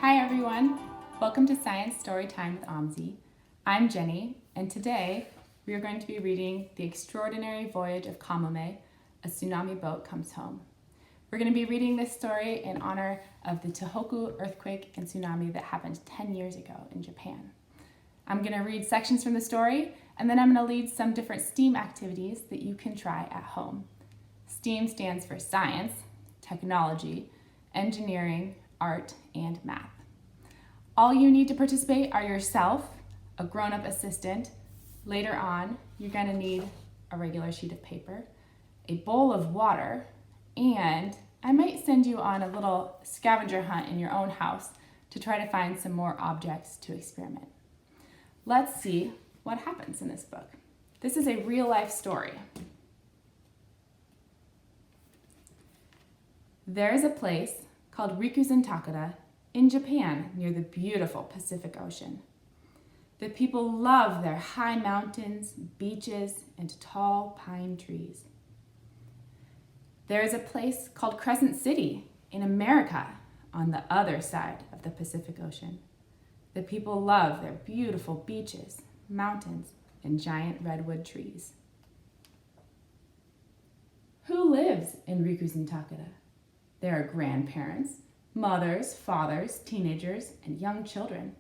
Hi everyone, welcome to Science Storytime with OMSI. I'm Jenny, and today we are going to be reading The Extraordinary Voyage of Kamome, A Tsunami Boat Comes Home. We're going to be reading this story in honor of the Tohoku earthquake and tsunami that happened 10 years ago in Japan. I'm going to read sections from the story, and then I'm going to lead some different STEAM activities that you can try at home. STEAM stands for science, technology, engineering, art, and math. All you need to participate are yourself, a grown-up assistant. Later on, you're going to need a regular sheet of paper, a bowl of water, and I might send you on a little scavenger hunt in your own house to try to find some more objects to experiment. Let's see what happens in this book. This is a real-life story. There is a place called Rikuzen-Takeda in Japan near the beautiful Pacific Ocean. The people love their high mountains, beaches, and tall pine trees. There is a place called Crescent City in America on the other side of the Pacific Ocean. The people love their beautiful beaches, mountains, and giant redwood trees. Who lives in Rikuzen-Takeda? There are grandparents, mothers, fathers, teenagers, and young children.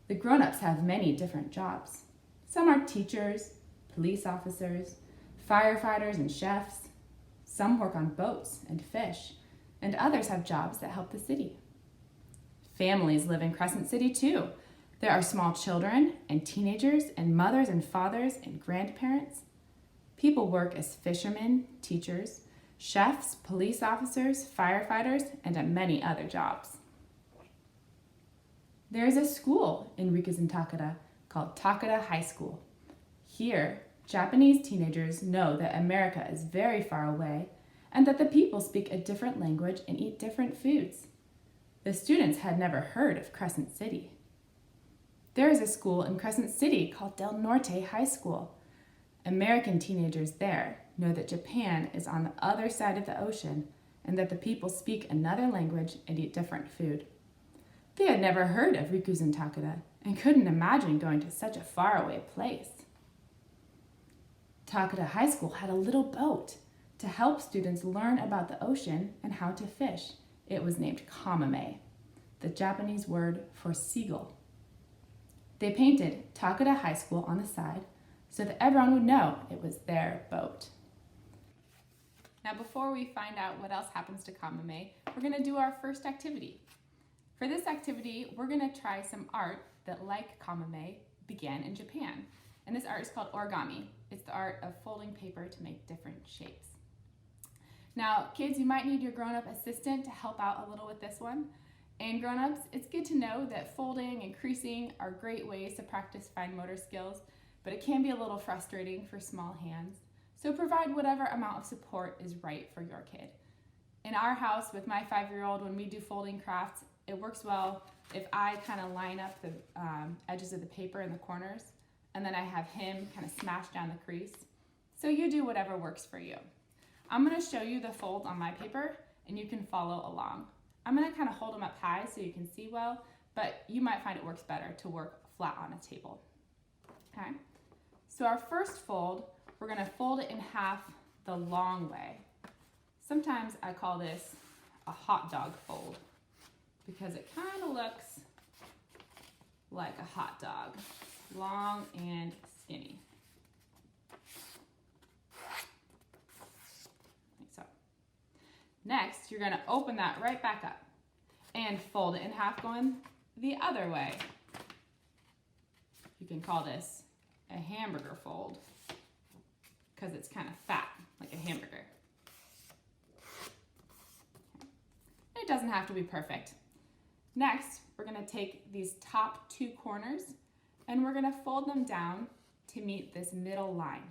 The grown-ups have many different jobs. Some are teachers, police officers, firefighters, and chefs. Some work on boats and fish, and others have jobs that help the city. Families live in Crescent City too. There are small children and teenagers and mothers and fathers and grandparents. People work as fishermen, teachers, chefs, police officers, firefighters, and many other jobs. There is a school in Rikuzen-Takeda called Takeda High School. Here, Japanese teenagers know that America is very far away and that the people speak a different language and eat different foods. The students had never heard of Crescent City. There is a school in Crescent City called Del Norte High School. American teenagers there know that Japan is on the other side of the ocean and that the people speak another language and eat different food. They had never heard of Rikuzen-Takeda and couldn't imagine going to such a faraway place. Takeda High School had a little boat to help students learn about the ocean and how to fish. It was named Kamome, the Japanese word for seagull. They painted Takeda High School on the side so that everyone would know it was their boat. Now, before we find out what else happens to Kamome, we're going to do our first activity. For this activity, we're going to try some art that, like Kamome, began in Japan. And this art is called origami. It's the art of folding paper to make different shapes. Now, kids, you might need your grown-up assistant to help out a little with this one. And grown-ups, it's good to know that folding and creasing are great ways to practice fine motor skills, but it can be a little frustrating for small hands. So provide whatever amount of support is right for your kid. In our house with my 5-year-old, when we do folding crafts, it works well if I kind of line up the edges of the paper in the corners, and then I have him kind of smash down the crease. So you do whatever works for you. I'm going to show you the folds on my paper, and you can follow along. I'm going to kind of hold them up high so you can see well, but you might find it works better to work flat on a table. Okay? So our first fold, we're going to fold it in half the long way. Sometimes I call this a hot dog fold because it kind of looks like a hot dog, long and skinny. Like so. Next, you're going to open that right back up and fold it in half going the other way. You can call this a hamburger fold because it's kind of fat, like a hamburger. It doesn't have to be perfect. Next, we're going to take these top two corners and we're going to fold them down to meet this middle line.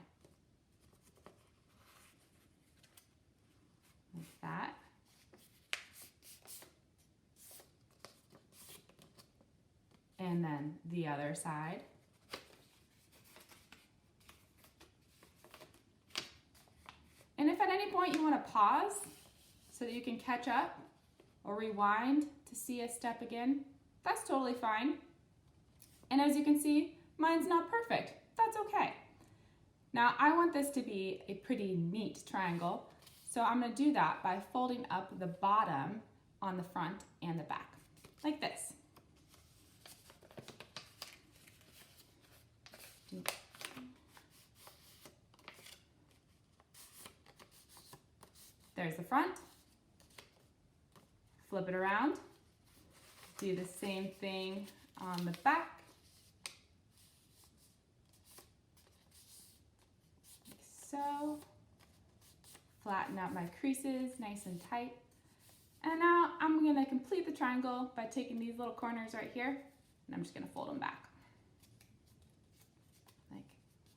Like that. And then the other side. And if at any point you want to pause so that you can catch up or rewind to see a step again, That's totally fine. And as you can see, mine's not perfect. That's okay. Now I want this to be a pretty neat triangle, so I'm going to do that by folding up the bottom on the front and the back, like this. There's the front. Flip it around. Do the same thing on the back. Like so. Flatten out my creases nice and tight. And now I'm going to complete the triangle by taking these little corners right here, and I'm just going to fold them back. Like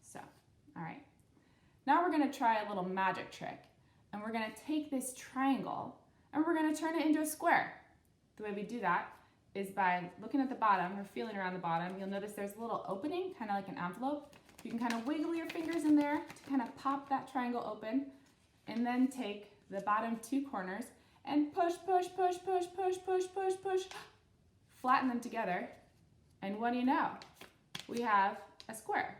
so. All right. Now we're going to try a little magic trick. And we're going to take this triangle and we're going to turn it into a square. The way we do that is by looking at the bottom or feeling around the bottom. You'll notice there's a little opening, kind of like an envelope. You can kind of wiggle your fingers in there to kind of pop that triangle open, and then take the bottom two corners and push, push, push, push, push, push, push, push, flatten them together. And what do you know? We have a square,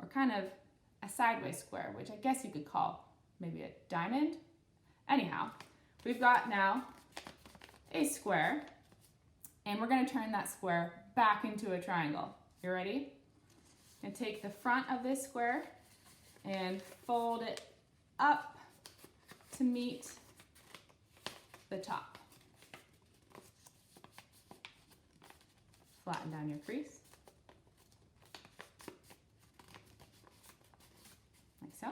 or kind of a sideways square, which I guess you could call maybe a diamond. Anyhow, we've got now a square, and we're going to turn that square back into a triangle. You ready? And take the front of this square and fold it up to meet the top. Flatten down your crease, like so.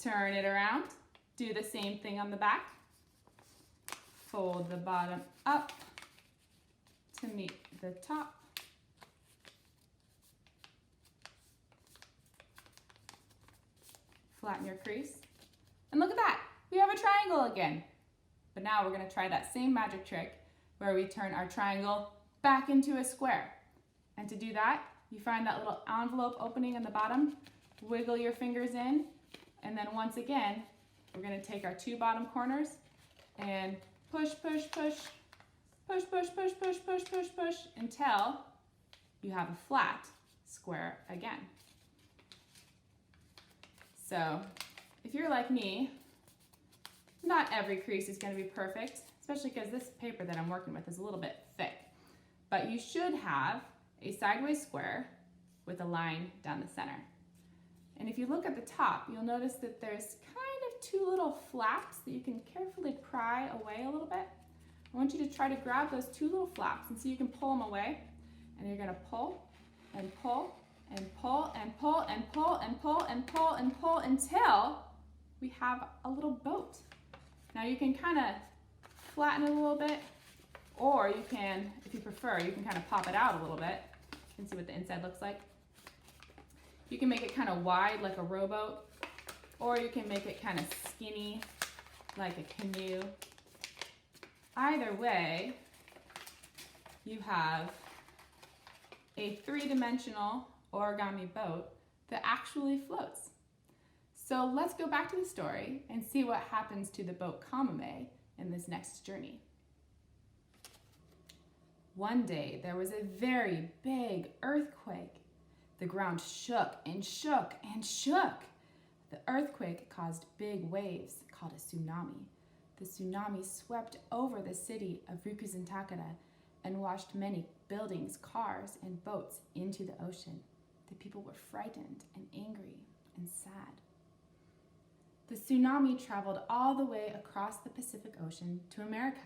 Turn it around, do the same thing on the back. Fold the bottom up to meet the top. Flatten your crease. And look at that, we have a triangle again. But now we're going to try that same magic trick where we turn our triangle back into a square. And to do that, you find that little envelope opening in the bottom, wiggle your fingers in, and then once again, we're going to take our two bottom corners and push, push, push, push, push, push, push, push, push, push, until you have a flat square again. So if you're like me, not every crease is going to be perfect, especially because this paper that I'm working with is a little bit thick. But you should have a sideways square with a line down the center. And if you look at the top, you'll notice that there's kind of two little flaps that you can carefully pry away a little bit. I want you to try to grab those two little flaps and see if you can pull them away. And you're going to pull and pull and pull and pull and pull and pull and pull and pull until we have a little boat. Now you can kind of flatten it a little bit, or you can, if you prefer, you can kind of pop it out a little bit and see what the inside looks like. You can make it kind of wide like a rowboat, or you can make it kind of skinny like a canoe. Either way, you have a three-dimensional origami boat that actually floats. So let's go back to the story and see what happens to the boat Kamame in this next journey. One day there was a very big earthquake. The ground shook and shook and shook. The earthquake caused big waves called a tsunami. The tsunami swept over the city of Rikuzentakara and washed many buildings, cars, and boats into the ocean. The people were frightened and angry and sad. The tsunami traveled all the way across the Pacific Ocean to America.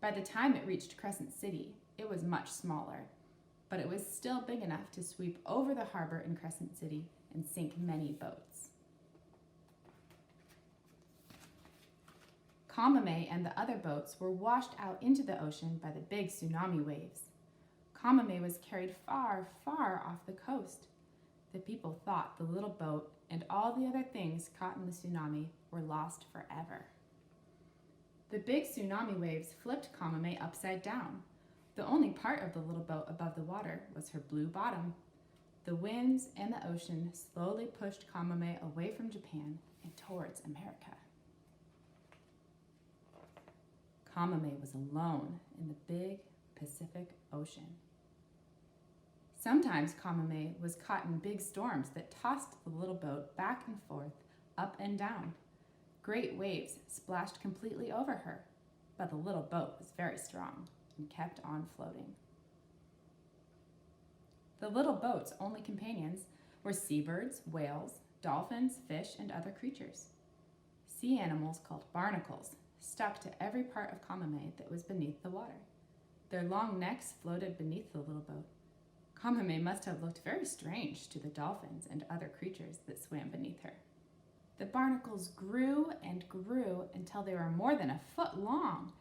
By the time it reached Crescent City, it was much smaller, but it was still big enough to sweep over the harbor in Crescent City and sink many boats. Kamame and the other boats were washed out into the ocean by the big tsunami waves. Kamame was carried far, far off the coast. The people thought the little boat and all the other things caught in the tsunami were lost forever. The big tsunami waves flipped Kamame upside down. The only part of the little boat above the water was her blue bottom. The winds and the ocean slowly pushed Kamame away from Japan and towards America. Kamame was alone in the big, Pacific Ocean. Sometimes Kamame was caught in big storms that tossed the little boat back and forth, up and down. Great waves splashed completely over her, but the little boat was very strong and kept on floating. The little boat's only companions were seabirds, whales, dolphins, fish, and other creatures. Sea animals called barnacles stuck to every part of Kamame that was beneath the water. Their long necks floated beneath the little boat. Kamame must have looked very strange to the dolphins and other creatures that swam beneath her. The barnacles grew and grew until they were more than a foot long,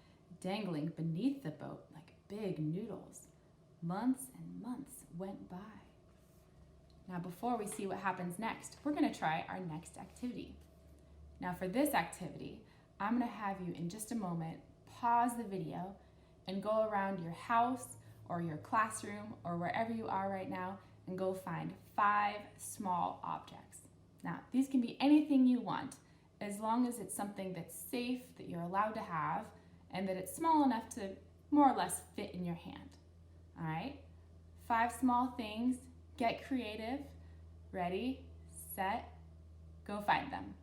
dangling beneath the boat like big noodles. Months and months went by. Now, before we see what happens next, we're going to try our next activity. Now, for this activity, I'm going to have you in just a moment pause the video and go around your house or your classroom or wherever you are right now and go find 5 small objects. Now, these can be anything you want, as long as it's something that's safe, that you're allowed to have, and that it's small enough to more or less fit in your hand. All right? 5 small things. Get creative. Ready, set, go find them.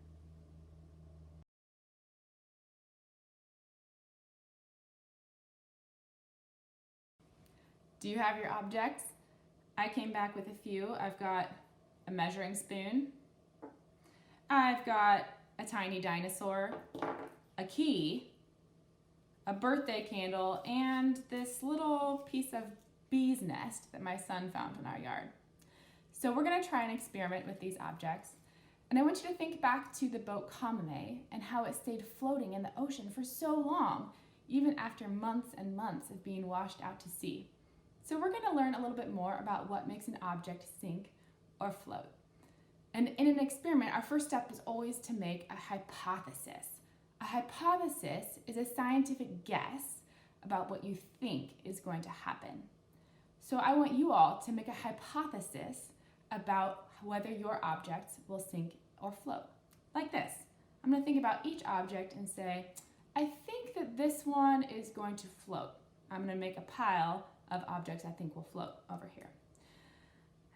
Do you have your objects? I came back with a few. I've got a measuring spoon. I've got a tiny dinosaur, a key, a birthday candle, and this little piece of bee's nest that my son found in our yard. So we're going to try and experiment with these objects. And I want you to think back to the boat Kamame and how it stayed floating in the ocean for so long, even after months and months of being washed out to sea. So we're going to learn a little bit more about what makes an object sink or float. And in an experiment, our first step is always to make a hypothesis. A hypothesis is a scientific guess about what you think is going to happen. So I want you all to make a hypothesis about whether your objects will sink or float. Like this. I'm going to think about each object and say, I think that this one is going to float. I'm going to make a pile of objects I think will float over here.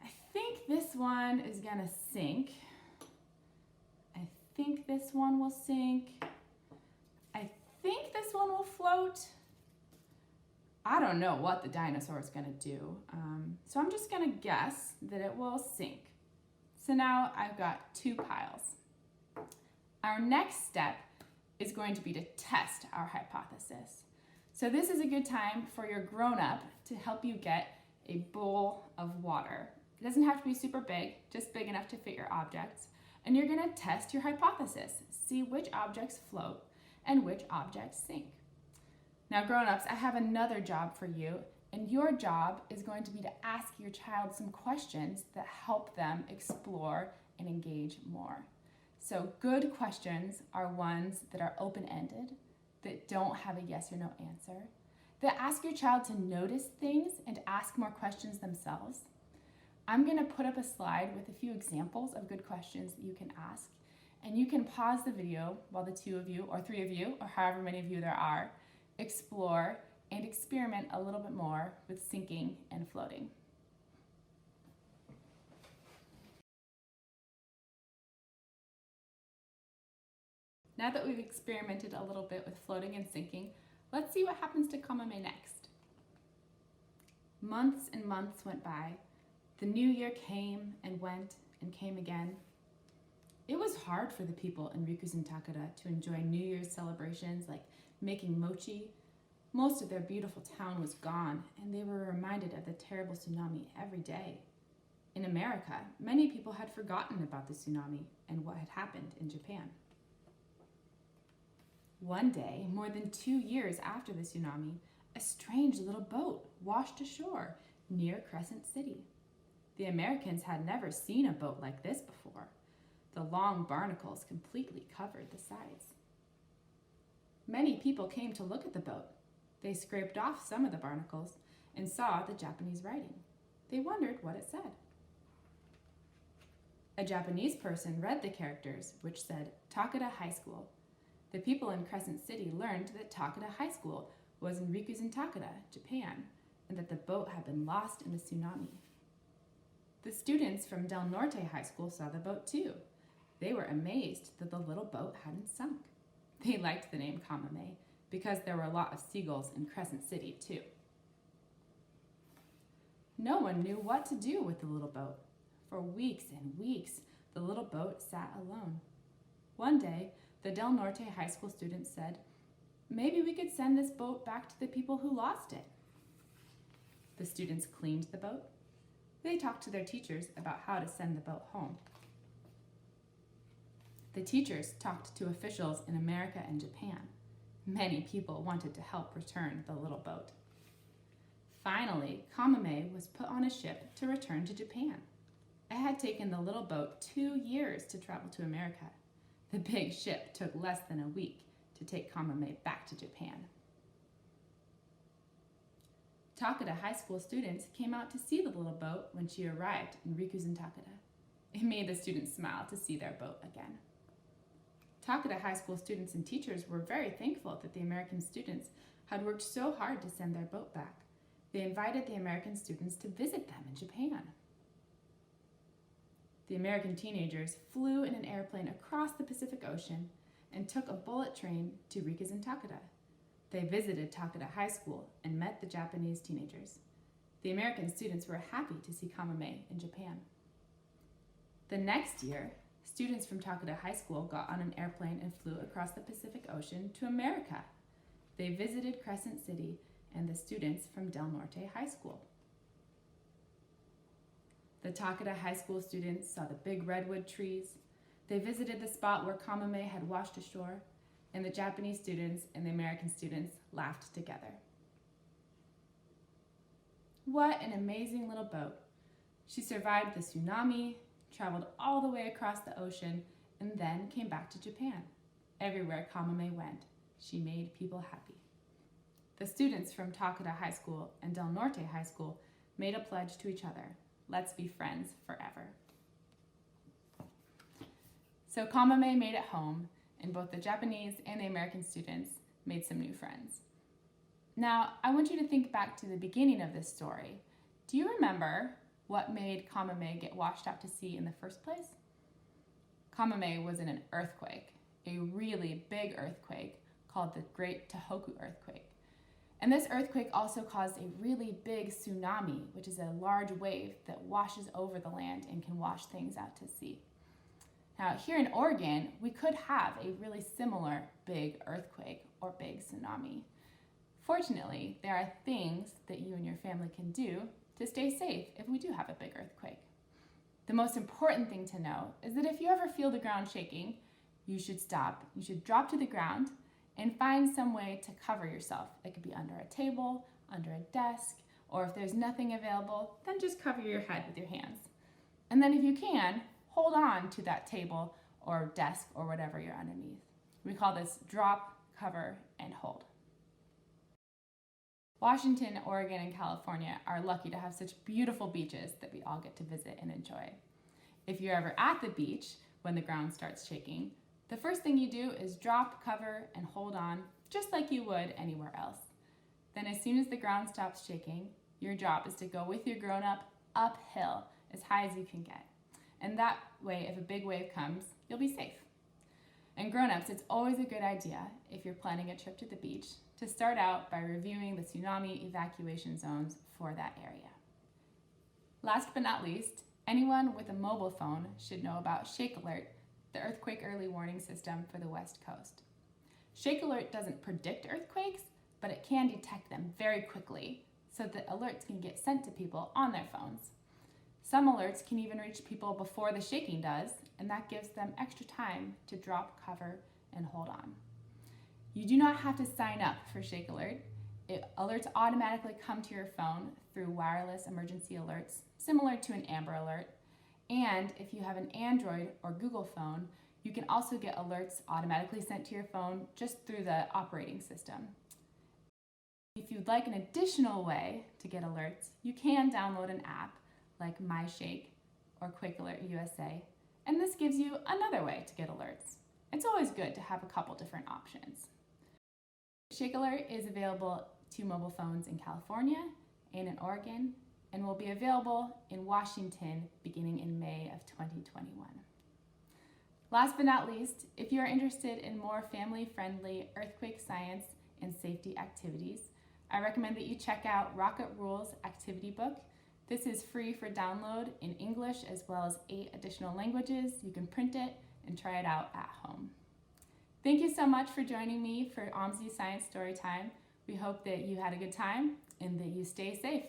I think this one is going to sink. I think this one will sink. I think this one will float. I don't know what the dinosaur is going to do, so I'm just going to guess that it will sink. So now I've got 2 piles. Our next step is going to be to test our hypothesis. So this is a good time for your grown-up to help you get a bowl of water. It doesn't have to be super big, just big enough to fit your objects. And you're going to test your hypothesis, see which objects float and which objects sink. Now, grown-ups, I have another job for you, and your job is going to be to ask your child some questions that help them explore and engage more. So good questions are ones that are open-ended, that don't have a yes or no answer, that ask your child to notice things and ask more questions themselves. I'm going to put up a slide with a few examples of good questions that you can ask, and you can pause the video while the 2 of you or 3 of you or however many of you there are explore and experiment a little bit more with sinking and floating. Now that we've experimented a little bit with floating and sinking, let's see what happens to Kamame next. Months and months went by. The new year came and went and came again. It was hard for the people in Rikuzen Takara to enjoy New Year's celebrations like making mochi. Most of their beautiful town was gone, and they were reminded of the terrible tsunami every day. In America, many people had forgotten about the tsunami and what had happened in Japan. One day, more than 2 years after the tsunami, a strange little boat washed ashore near Crescent City. The Americans had never seen a boat like this before. The long barnacles completely covered the sides. Many people came to look at the boat. They scraped off some of the barnacles and saw the Japanese writing. They wondered what it said. A Japanese person read the characters, which said Takada High School. The people in Crescent City learned that Takada High School was in Rikuzen Takeda, Japan, and that the boat had been lost in a tsunami. The students from Del Norte High School saw the boat too. They were amazed that the little boat hadn't sunk. They liked the name Kamame because there were a lot of seagulls in Crescent City too. No one knew what to do with the little boat. For weeks and weeks, the little boat sat alone. One day, the Del Norte High School students said, "Maybe we could send this boat back to the people who lost it." The students cleaned the boat. They talked to their teachers about how to send the boat home. The teachers talked to officials in America and Japan. Many people wanted to help return the little boat. Finally, Kamame was put on a ship to return to Japan. It had taken the little boat 2 years to travel to America. The big ship took less than a week to take Kamame back to Japan. Takeda High School students came out to see the little boat when she arrived in Rikuzen Takeda. It made the students smile to see their boat again. Takeda High School students and teachers were very thankful that the American students had worked so hard to send their boat back. They invited the American students to visit them in Japan. The American teenagers flew in an airplane across the Pacific Ocean and took a bullet train to Rikuzen Takeda. They visited Takeda High School and met the Japanese teenagers. The American students were happy to see Kamame in Japan. The next year, students from Takeda High School got on an airplane and flew across the Pacific Ocean to America. They visited Crescent City and the students from Del Norte High School. The Takeda High School students saw the big redwood trees. They visited the spot where Kamame had washed ashore, and the Japanese students and the American students laughed together. What an amazing little boat. She survived the tsunami, traveled all the way across the ocean, and then came back to Japan. Everywhere Kamame went, she made people happy. The students from Takeda High School and Del Norte High School made a pledge to each other. Let's be friends forever. So Kamame made it home, and both the Japanese and the American students made some new friends. Now, I want you to think back to the beginning of this story. Do you remember what made Kamame get washed out to sea in the first place? Kamame was in an earthquake, a really big earthquake called the Great Tohoku Earthquake. And this earthquake also caused a really big tsunami, which is a large wave that washes over the land and can wash things out to sea. Now, here in Oregon, we could have a really similar big earthquake or big tsunami. Fortunately, there are things that you and your family can do to stay safe if we do have a big earthquake. The most important thing to know is that if you ever feel the ground shaking, you should stop. You should drop to the ground and find some way to cover yourself. It could be under a table, under a desk, or if there's nothing available, then just cover your head with your hands. And then if you can, hold on to that table or desk or whatever you're underneath. We call this drop, cover, and hold. Washington, Oregon, and California are lucky to have such beautiful beaches that we all get to visit and enjoy. If you're ever at the beach when the ground starts shaking, the first thing you do is drop, cover, and hold on, just like you would anywhere else. Then as soon as the ground stops shaking, your job is to go with your grown-up uphill as high as you can get. And that way, if a big wave comes, you'll be safe. And grown-ups, it's always a good idea, if you're planning a trip to the beach, to start out by reviewing the tsunami evacuation zones for that area. Last but not least, anyone with a mobile phone should know about Shake Alert, the earthquake early warning system for the West Coast. Shake Alert doesn't predict earthquakes, but it can detect them very quickly so that alerts can get sent to people on their phones. Some alerts can even reach people before the shaking does, and that gives them extra time to drop, cover, and hold on. You do not have to sign up for Shake Alert. Alerts automatically come to your phone through wireless emergency alerts, similar to an Amber Alert. And if you have an Android or Google phone, you can also get alerts automatically sent to your phone just through the operating system. If you'd like an additional way to get alerts, you can download an app like MyShake or Quick Alert USA, and this gives you another way to get alerts. It's always good to have a couple different options. Shake Alert is available to mobile phones in California and in Oregon, and will be available in Washington beginning in May of 2021. Last but not least, if you are interested in more family-friendly earthquake science and safety activities, I recommend that you check out Rocket Rules Activity Book. This is free for download in English as well as 8 additional languages. You can print it and try it out at home. Thank you so much for joining me for OMSI Science Storytime. We hope that you had a good time and that you stay safe.